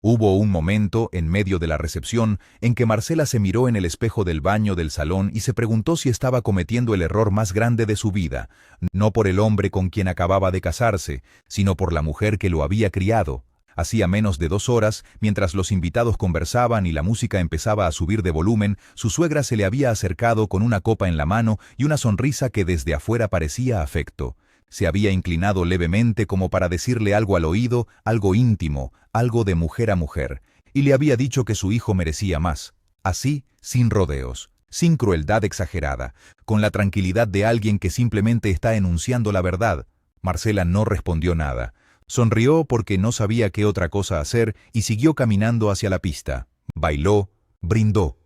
Hubo un momento, en medio de la recepción, en que Marcela se miró en el espejo del baño del salón y se preguntó si estaba cometiendo el error más grande de su vida, no por el hombre con quien acababa de casarse, sino por la mujer que lo había criado. Hacía menos de 2 horas, mientras los invitados conversaban y la música empezaba a subir de volumen, su suegra se le había acercado con una copa en la mano y una sonrisa que desde afuera parecía afecto. Se había inclinado levemente como para decirle algo al oído, algo íntimo, algo de mujer a mujer, y le había dicho que su hijo merecía más. Así, sin rodeos, sin crueldad exagerada, con la tranquilidad de alguien que simplemente está enunciando la verdad. Marcela no respondió nada. Sonrió porque no sabía qué otra cosa hacer y siguió caminando hacia la pista. Bailó, brindó.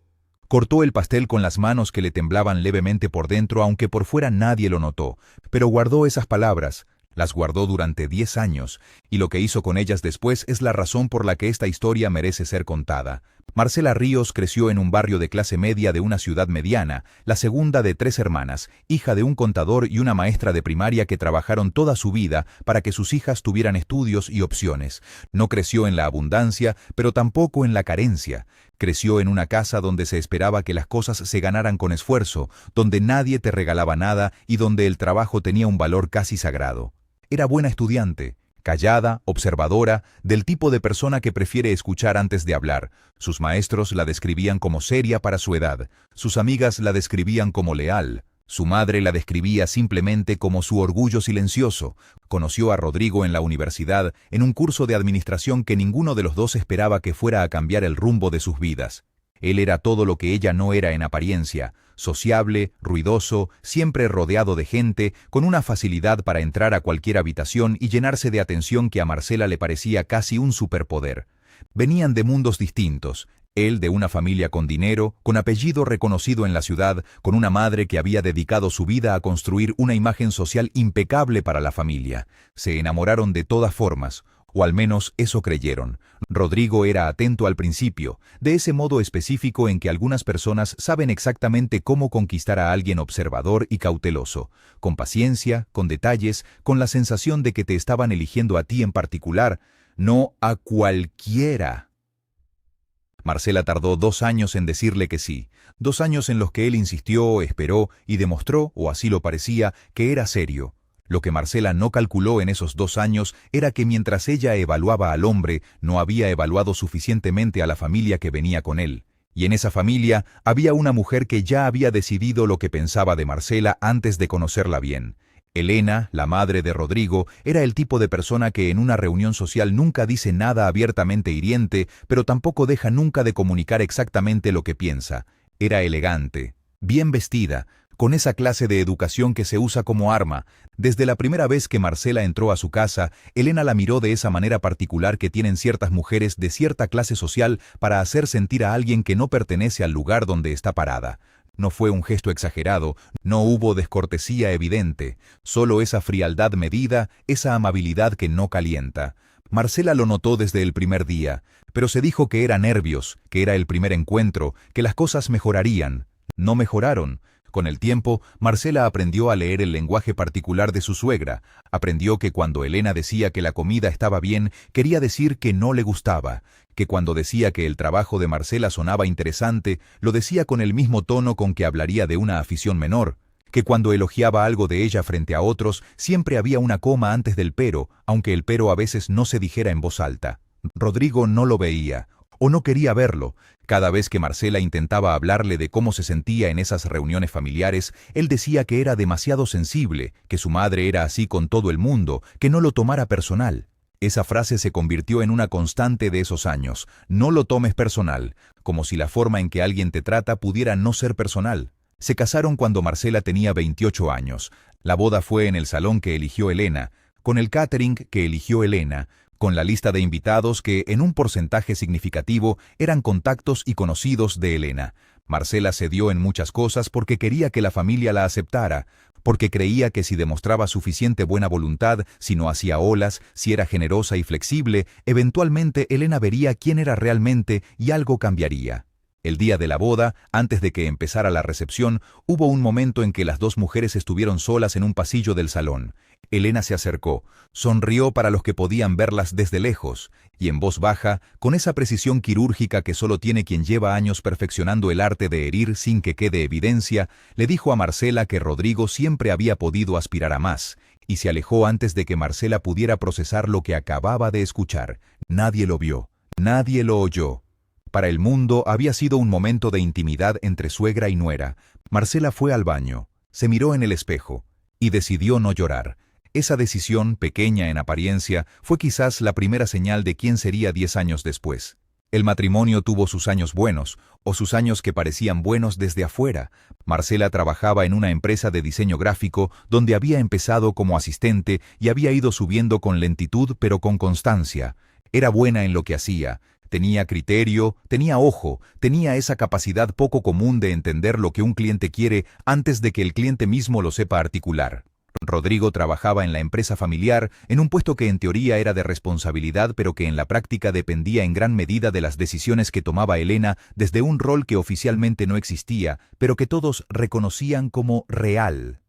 Cortó el pastel con las manos que le temblaban levemente por dentro, aunque por fuera nadie lo notó, pero guardó esas palabras. Las guardó durante 10 años, y lo que hizo con ellas después es la razón por la que esta historia merece ser contada. Marcela Ríos creció en un barrio de clase media de una ciudad mediana, la segunda de 3 hermanas, hija de un contador y una maestra de primaria que trabajaron toda su vida para que sus hijas tuvieran estudios y opciones. No creció en la abundancia, pero tampoco en la carencia. Creció en una casa donde se esperaba que las cosas se ganaran con esfuerzo, donde nadie te regalaba nada y donde el trabajo tenía un valor casi sagrado. Era buena estudiante, callada, observadora, del tipo de persona que prefiere escuchar antes de hablar. Sus maestros la describían como seria para su edad, sus amigas la describían como leal, su madre la describía simplemente como su orgullo silencioso. Conoció a Rodrigo en la universidad, en un curso de administración que ninguno de los dos esperaba que fuera a cambiar el rumbo de sus vidas. Él era todo lo que ella no era en apariencia, sociable, ruidoso, siempre rodeado de gente, con una facilidad para entrar a cualquier habitación y llenarse de atención que a Marcela le parecía casi un superpoder. Venían de mundos distintos, él de una familia con dinero, con apellido reconocido en la ciudad, con una madre que había dedicado su vida a construir una imagen social impecable para la familia. Se enamoraron de todas formas, o al menos eso creyeron. Rodrigo era atento al principio, de ese modo específico en que algunas personas saben exactamente cómo conquistar a alguien observador y cauteloso, con paciencia, con detalles, con la sensación de que te estaban eligiendo a ti en particular, no a cualquiera. Marcela tardó 2 años en decirle que sí, 2 años en los que él insistió, esperó y demostró, o así lo parecía, que era serio. Lo que Marcela no calculó en esos 2 años era que mientras ella evaluaba al hombre, no había evaluado suficientemente a la familia que venía con él. Y en esa familia había una mujer que ya había decidido lo que pensaba de Marcela antes de conocerla bien. Elena, la madre de Rodrigo, era el tipo de persona que en una reunión social nunca dice nada abiertamente hiriente, pero tampoco deja nunca de comunicar exactamente lo que piensa. Era elegante, bien vestida, con esa clase de educación que se usa como arma. Desde la primera vez que Marcela entró a su casa, Elena la miró de esa manera particular que tienen ciertas mujeres de cierta clase social para hacer sentir a alguien que no pertenece al lugar donde está parada. No fue un gesto exagerado, no hubo descortesía evidente, solo esa frialdad medida, esa amabilidad que no calienta. Marcela lo notó desde el primer día, pero se dijo que era nervios, que era el primer encuentro, que las cosas mejorarían. No mejoraron. Con el tiempo, Marcela aprendió a leer el lenguaje particular de su suegra. Aprendió que cuando Elena decía que la comida estaba bien, quería decir que no le gustaba. Que cuando decía que el trabajo de Marcela sonaba interesante, lo decía con el mismo tono con que hablaría de una afición menor. Que cuando elogiaba algo de ella frente a otros, siempre había una coma antes del pero, aunque el pero a veces no se dijera en voz alta. Rodrigo no lo veía, o no quería verlo. Cada vez que Marcela intentaba hablarle de cómo se sentía en esas reuniones familiares, él decía que era demasiado sensible, que su madre era así con todo el mundo, que no lo tomara personal. Esa frase se convirtió en una constante de esos años. No lo tomes personal, como si la forma en que alguien te trata pudiera no ser personal. Se casaron cuando Marcela tenía 28 años. La boda fue en el salón que eligió Elena, con el catering que eligió Elena, con la lista de invitados que, en un porcentaje significativo, eran contactos y conocidos de Elena. Marcela cedió en muchas cosas porque quería que la familia la aceptara, porque creía que si demostraba suficiente buena voluntad, si no hacía olas, si era generosa y flexible, eventualmente Elena vería quién era realmente y algo cambiaría. El día de la boda, antes de que empezara la recepción, hubo un momento en que las dos mujeres estuvieron solas en un pasillo del salón. Elena se acercó, sonrió para los que podían verlas desde lejos, y en voz baja, con esa precisión quirúrgica que solo tiene quien lleva años perfeccionando el arte de herir sin que quede evidencia, le dijo a Marcela que Rodrigo siempre había podido aspirar a más, y se alejó antes de que Marcela pudiera procesar lo que acababa de escuchar. Nadie lo vio, nadie lo oyó. Para el mundo había sido un momento de intimidad entre suegra y nuera. Marcela fue al baño, se miró en el espejo, y decidió no llorar. Esa decisión, pequeña en apariencia, fue quizás la primera señal de quién sería 10 años después. El matrimonio tuvo sus años buenos, o sus años que parecían buenos desde afuera. Marcela trabajaba en una empresa de diseño gráfico donde había empezado como asistente y había ido subiendo con lentitud pero con constancia. Era buena en lo que hacía. Tenía criterio, tenía ojo, tenía esa capacidad poco común de entender lo que un cliente quiere antes de que el cliente mismo lo sepa articular. Rodrigo trabajaba en la empresa familiar, en un puesto que en teoría era de responsabilidad pero que en la práctica dependía en gran medida de las decisiones que tomaba Elena desde un rol que oficialmente no existía, pero que todos reconocían como real.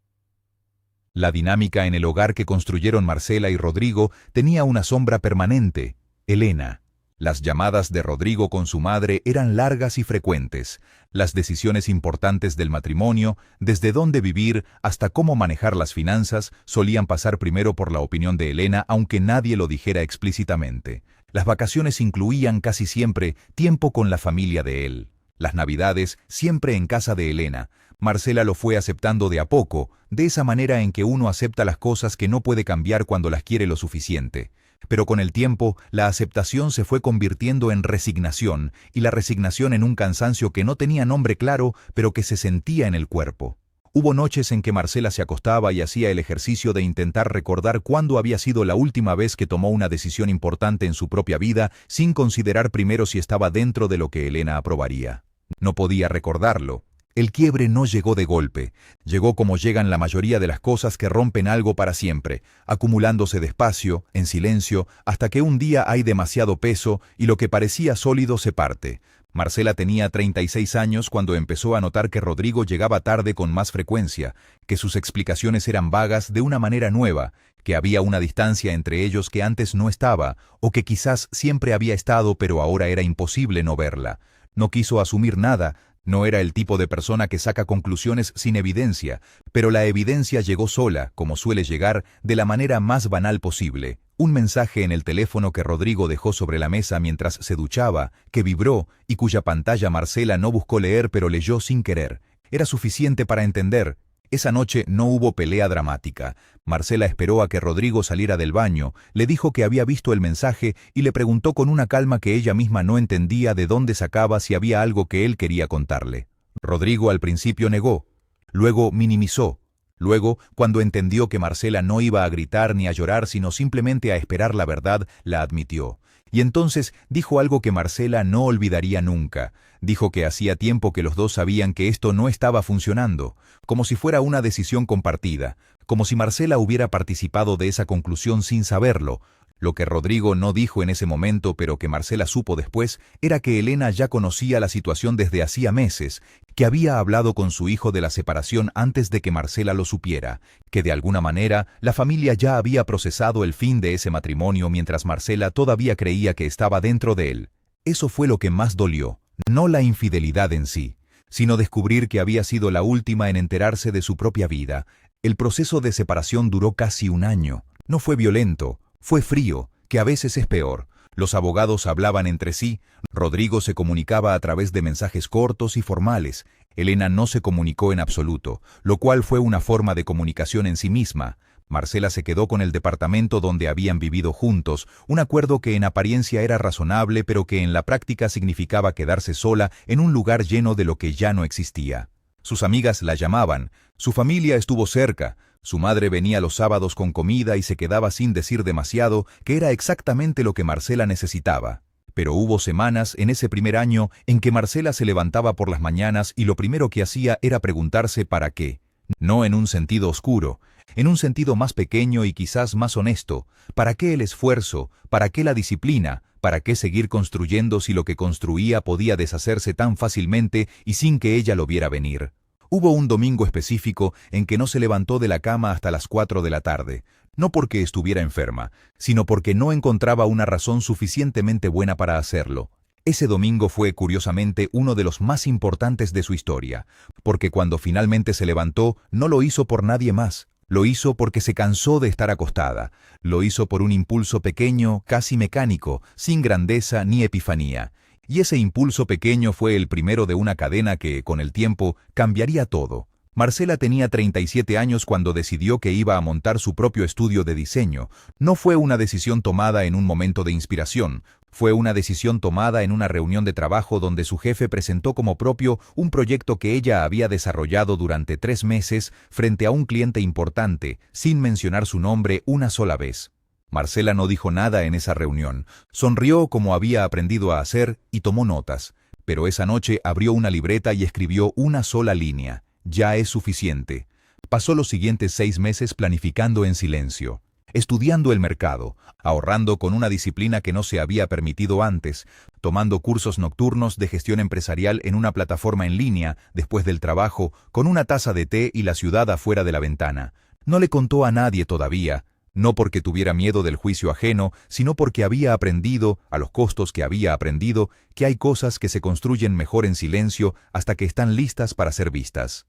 La dinámica en el hogar que construyeron Marcela y Rodrigo tenía una sombra permanente: Elena. Las llamadas de Rodrigo con su madre eran largas y frecuentes. Las decisiones importantes del matrimonio, desde dónde vivir hasta cómo manejar las finanzas, solían pasar primero por la opinión de Elena, aunque nadie lo dijera explícitamente. Las vacaciones incluían casi siempre tiempo con la familia de él. Las Navidades siempre en casa de Elena. Marcela lo fue aceptando de a poco, de esa manera en que uno acepta las cosas que no puede cambiar cuando las quiere lo suficiente. Pero con el tiempo, la aceptación se fue convirtiendo en resignación, y la resignación en un cansancio que no tenía nombre claro, pero que se sentía en el cuerpo. Hubo noches en que Marcela se acostaba y hacía el ejercicio de intentar recordar cuándo había sido la última vez que tomó una decisión importante en su propia vida, sin considerar primero si estaba dentro de lo que Elena aprobaría. No podía recordarlo. El quiebre no llegó de golpe, llegó como llegan la mayoría de las cosas que rompen algo para siempre, acumulándose despacio, en silencio, hasta que un día hay demasiado peso y lo que parecía sólido se parte. Marcela tenía 36 años cuando empezó a notar que Rodrigo llegaba tarde con más frecuencia, que sus explicaciones eran vagas de una manera nueva, que había una distancia entre ellos que antes no estaba, o que quizás siempre había estado pero ahora era imposible no verla. No quiso asumir nada. No era el tipo de persona que saca conclusiones sin evidencia, pero la evidencia llegó sola, como suele llegar, de la manera más banal posible. Un mensaje en el teléfono que Rodrigo dejó sobre la mesa mientras se duchaba, que vibró y cuya pantalla Marcela no buscó leer pero leyó sin querer. Era suficiente para entender. Esa noche no hubo pelea dramática. Marcela esperó a que Rodrigo saliera del baño, le dijo que había visto el mensaje y le preguntó con una calma que ella misma no entendía de dónde sacaba si había algo que él quería contarle. Rodrigo al principio negó, luego minimizó. Luego, cuando entendió que Marcela no iba a gritar ni a llorar sino simplemente a esperar la verdad, la admitió. Y entonces dijo algo que Marcela no olvidaría nunca. Dijo que hacía tiempo que los dos sabían que esto no estaba funcionando, como si fuera una decisión compartida, como si Marcela hubiera participado de esa conclusión sin saberlo. Lo que Rodrigo no dijo en ese momento, pero que Marcela supo después, era que Elena ya conocía la situación desde hacía meses, que había hablado con su hijo de la separación antes de que Marcela lo supiera, que de alguna manera la familia ya había procesado el fin de ese matrimonio mientras Marcela todavía creía que estaba dentro de él. Eso fue lo que más dolió, no la infidelidad en sí, sino descubrir que había sido la última en enterarse de su propia vida. El proceso de separación duró casi un año. No fue violento. Fue frío, que a veces es peor. Los abogados hablaban entre sí, Rodrigo se comunicaba a través de mensajes cortos y formales. Elena no se comunicó en absoluto, lo cual fue una forma de comunicación en sí misma. Marcela se quedó con el departamento donde habían vivido juntos, un acuerdo que en apariencia era razonable pero que en la práctica significaba quedarse sola en un lugar lleno de lo que ya no existía. Sus amigas la llamaban, su familia estuvo cerca. Su madre venía los sábados con comida y se quedaba sin decir demasiado, que era exactamente lo que Marcela necesitaba. Pero hubo semanas en ese primer año en que Marcela se levantaba por las mañanas y lo primero que hacía era preguntarse ¿para qué? No en un sentido oscuro, en un sentido más pequeño y quizás más honesto. ¿Para qué el esfuerzo? ¿Para qué la disciplina? ¿Para qué seguir construyendo si lo que construía podía deshacerse tan fácilmente y sin que ella lo viera venir? Hubo un domingo específico en que no se levantó de la cama hasta las 4 de la tarde, no porque estuviera enferma, sino porque no encontraba una razón suficientemente buena para hacerlo. Ese domingo fue, curiosamente, uno de los más importantes de su historia, porque cuando finalmente se levantó, no lo hizo por nadie más. Lo hizo porque se cansó de estar acostada. Lo hizo por un impulso pequeño, casi mecánico, sin grandeza ni epifanía. Y ese impulso pequeño fue el primero de una cadena que, con el tiempo, cambiaría todo. Marcela tenía 37 años cuando decidió que iba a montar su propio estudio de diseño. No fue una decisión tomada en un momento de inspiración, fue una decisión tomada en una reunión de trabajo donde su jefe presentó como propio un proyecto que ella había desarrollado durante 3 meses frente a un cliente importante, sin mencionar su nombre una sola vez. Marcela no dijo nada en esa reunión, sonrió como había aprendido a hacer y tomó notas, pero esa noche abrió una libreta y escribió una sola línea. Ya es suficiente. Pasó los siguientes 6 meses planificando en silencio, estudiando el mercado, ahorrando con una disciplina que no se había permitido antes, tomando cursos nocturnos de gestión empresarial en una plataforma en línea, después del trabajo, con una taza de té y la ciudad afuera de la ventana. No le contó a nadie todavía, no porque tuviera miedo del juicio ajeno, sino porque había aprendido, a los costos que había aprendido, que hay cosas que se construyen mejor en silencio hasta que están listas para ser vistas.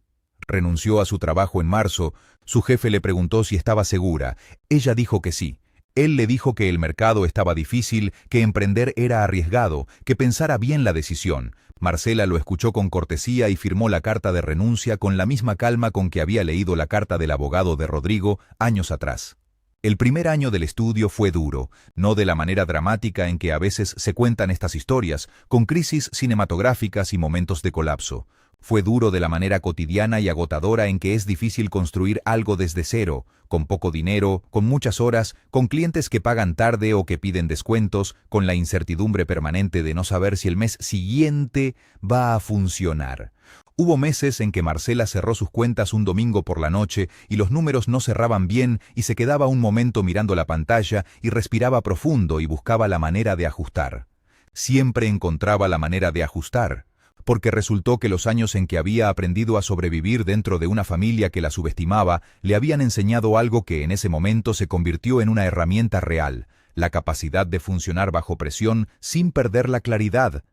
Renunció a su trabajo en marzo. Su jefe le preguntó si estaba segura. Ella dijo que sí. Él le dijo que el mercado estaba difícil, que emprender era arriesgado, que pensara bien la decisión. Marcela lo escuchó con cortesía y firmó la carta de renuncia con la misma calma con que había leído la carta del abogado de Rodrigo años atrás. El primer año del estudio fue duro, no de la manera dramática en que a veces se cuentan estas historias, con crisis cinematográficas y momentos de colapso. Fue duro de la manera cotidiana y agotadora en que es difícil construir algo desde cero, con poco dinero, con muchas horas, con clientes que pagan tarde o que piden descuentos, con la incertidumbre permanente de no saber si el mes siguiente va a funcionar. Hubo meses en que Marcela cerró sus cuentas un domingo por la noche y los números no cerraban bien y se quedaba un momento mirando la pantalla y respiraba profundo y buscaba la manera de ajustar. Siempre encontraba la manera de ajustar, porque resultó que los años en que había aprendido a sobrevivir dentro de una familia que la subestimaba le habían enseñado algo que en ese momento se convirtió en una herramienta real, la capacidad de funcionar bajo presión sin perder la claridad.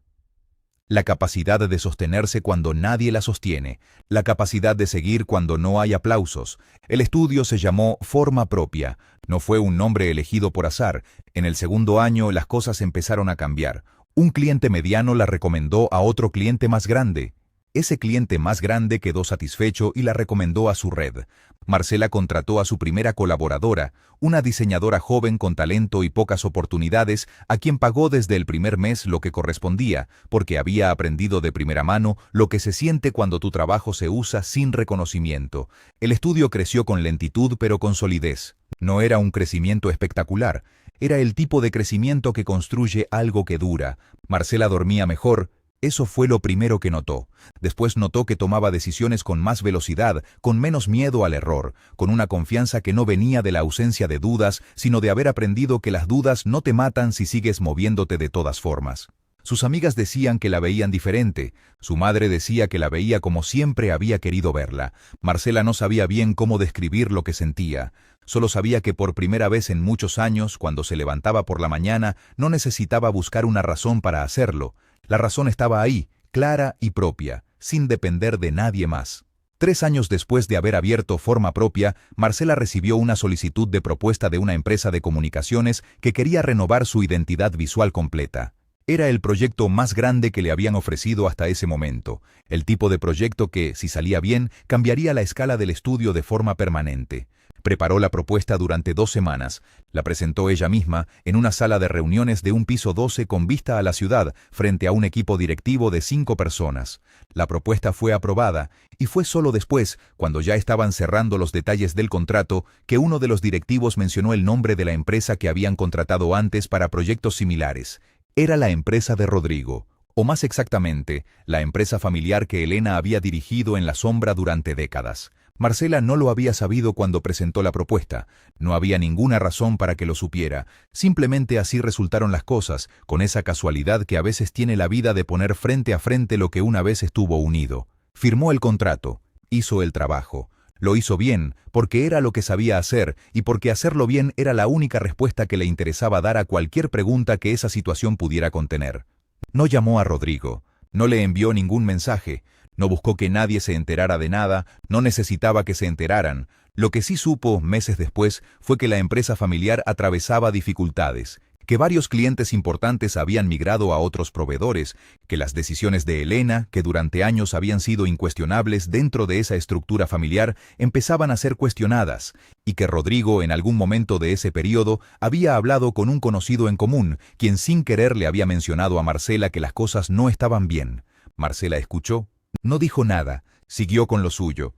La capacidad de sostenerse cuando nadie la sostiene, la capacidad de seguir cuando no hay aplausos. El estudio se llamó Forma Propia. No fue un nombre elegido por azar. En el segundo año las cosas empezaron a cambiar. Un cliente mediano la recomendó a otro cliente más grande. Ese cliente más grande quedó satisfecho y la recomendó a su red. Marcela contrató a su primera colaboradora, una diseñadora joven con talento y pocas oportunidades, a quien pagó desde el primer mes lo que correspondía, porque había aprendido de primera mano lo que se siente cuando tu trabajo se usa sin reconocimiento. El estudio creció con lentitud pero con solidez. No era un crecimiento espectacular, era el tipo de crecimiento que construye algo que dura. Marcela dormía mejor. Eso fue lo primero que notó. Después notó que tomaba decisiones con más velocidad, con menos miedo al error, con una confianza que no venía de la ausencia de dudas, sino de haber aprendido que las dudas no te matan si sigues moviéndote de todas formas. Sus amigas decían que la veían diferente. Su madre decía que la veía como siempre había querido verla. Marcela no sabía bien cómo describir lo que sentía. Solo sabía que por primera vez en muchos años, cuando se levantaba por la mañana, no necesitaba buscar una razón para hacerlo. La razón estaba ahí, clara y propia, sin depender de nadie más. 3 años después de haber abierto Forma Propia, Marcela recibió una solicitud de propuesta de una empresa de comunicaciones que quería renovar su identidad visual completa. Era el proyecto más grande que le habían ofrecido hasta ese momento, el tipo de proyecto que, si salía bien, cambiaría la escala del estudio de forma permanente. Preparó la propuesta durante 2 semanas. La presentó ella misma en una sala de reuniones de un piso 12 con vista a la ciudad, frente a un equipo directivo de 5 personas. La propuesta fue aprobada, y fue solo después, cuando ya estaban cerrando los detalles del contrato, que uno de los directivos mencionó el nombre de la empresa que habían contratado antes para proyectos similares. Era la empresa de Rodrigo, o más exactamente, la empresa familiar que Elena había dirigido en la sombra durante décadas. Marcela no lo había sabido cuando presentó la propuesta. No había ninguna razón para que lo supiera. Simplemente así resultaron las cosas, con esa casualidad que a veces tiene la vida de poner frente a frente lo que una vez estuvo unido. Firmó el contrato, hizo el trabajo. Lo hizo bien, porque era lo que sabía hacer y porque hacerlo bien era la única respuesta que le interesaba dar a cualquier pregunta que esa situación pudiera contener. No llamó a Rodrigo, no le envió ningún mensaje, no buscó que nadie se enterara de nada, no necesitaba que se enteraran. Lo que sí supo, meses después, fue que la empresa familiar atravesaba dificultades, que varios clientes importantes habían migrado a otros proveedores, que las decisiones de Elena, que durante años habían sido incuestionables dentro de esa estructura familiar, empezaban a ser cuestionadas, y que Rodrigo en algún momento de ese periodo había hablado con un conocido en común, quien sin querer le había mencionado a Marcela que las cosas no estaban bien. Marcela escuchó, no dijo nada, siguió con lo suyo.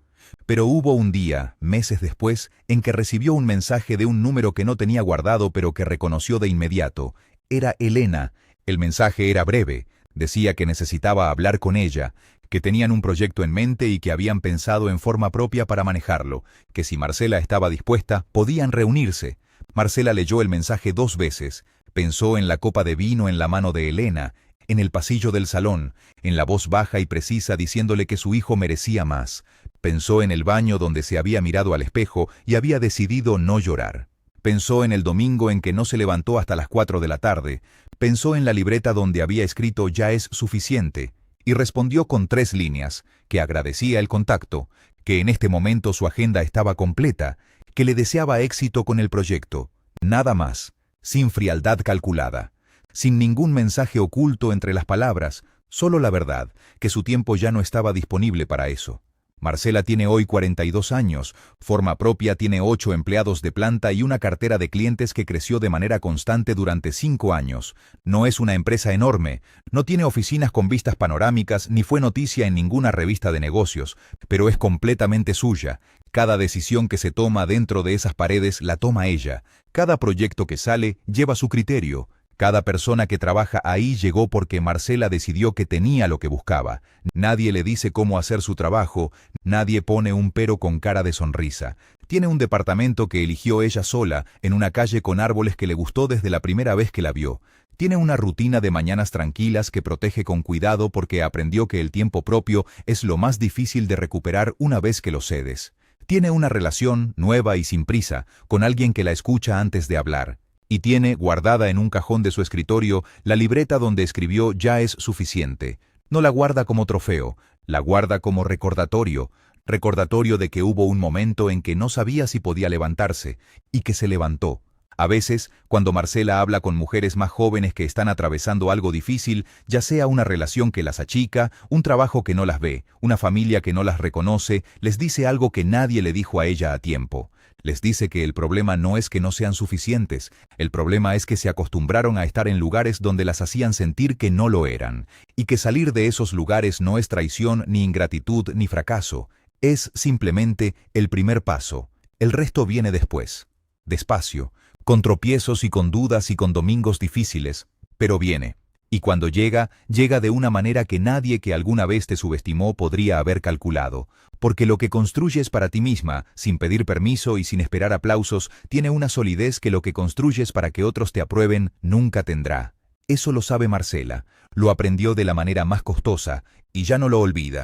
Pero hubo un día, meses después, en que recibió un mensaje de un número que no tenía guardado pero que reconoció de inmediato. Era Elena. El mensaje era breve. Decía que necesitaba hablar con ella, que tenían un proyecto en mente y que habían pensado en forma propia para manejarlo, que si Marcela estaba dispuesta, podían reunirse. Marcela leyó el mensaje 2 veces. Pensó en la copa de vino en la mano de Elena, en el pasillo del salón, en la voz baja y precisa diciéndole que su hijo merecía más. Pensó en el baño donde se había mirado al espejo y había decidido no llorar. Pensó en el domingo en que no se levantó hasta las 4 de la tarde. Pensó en la libreta donde había escrito «Ya es suficiente» y respondió con 3 líneas, que agradecía el contacto, que en este momento su agenda estaba completa, que le deseaba éxito con el proyecto. Nada más, sin frialdad calculada. Sin ningún mensaje oculto entre las palabras, solo la verdad, que su tiempo ya no estaba disponible para eso. Marcela tiene hoy 42 años, forma propia, tiene 8 empleados de planta y una cartera de clientes que creció de manera constante durante 5 años. No es una empresa enorme, no tiene oficinas con vistas panorámicas ni fue noticia en ninguna revista de negocios, pero es completamente suya. Cada decisión que se toma dentro de esas paredes la toma ella. Cada proyecto que sale lleva su criterio. Cada persona que trabaja ahí llegó porque Marcela decidió que tenía lo que buscaba. Nadie le dice cómo hacer su trabajo, nadie pone un pero con cara de sonrisa. Tiene un departamento que eligió ella sola, en una calle con árboles que le gustó desde la primera vez que la vio. Tiene una rutina de mañanas tranquilas que protege con cuidado porque aprendió que el tiempo propio es lo más difícil de recuperar una vez que lo cedes. Tiene una relación, nueva y sin prisa, con alguien que la escucha antes de hablar. Y tiene, guardada en un cajón de su escritorio, la libreta donde escribió «Ya es suficiente». No la guarda como trofeo, la guarda como recordatorio, recordatorio de que hubo un momento en que no sabía si podía levantarse, y que se levantó. A veces, cuando Marcela habla con mujeres más jóvenes que están atravesando algo difícil, ya sea una relación que las achica, un trabajo que no las ve, una familia que no las reconoce, les dice algo que nadie le dijo a ella a tiempo. Les dice que el problema no es que no sean suficientes, el problema es que se acostumbraron a estar en lugares donde las hacían sentir que no lo eran, y que salir de esos lugares no es traición, ni ingratitud, ni fracaso, es simplemente el primer paso. El resto viene después, despacio, con tropiezos y con dudas y con domingos difíciles, pero viene. Y cuando llega, llega de una manera que nadie que alguna vez te subestimó podría haber calculado, porque lo que construyes para ti misma, sin pedir permiso y sin esperar aplausos, tiene una solidez que lo que construyes para que otros te aprueben nunca tendrá. Eso lo sabe Marcela, lo aprendió de la manera más costosa, y ya no lo olvida.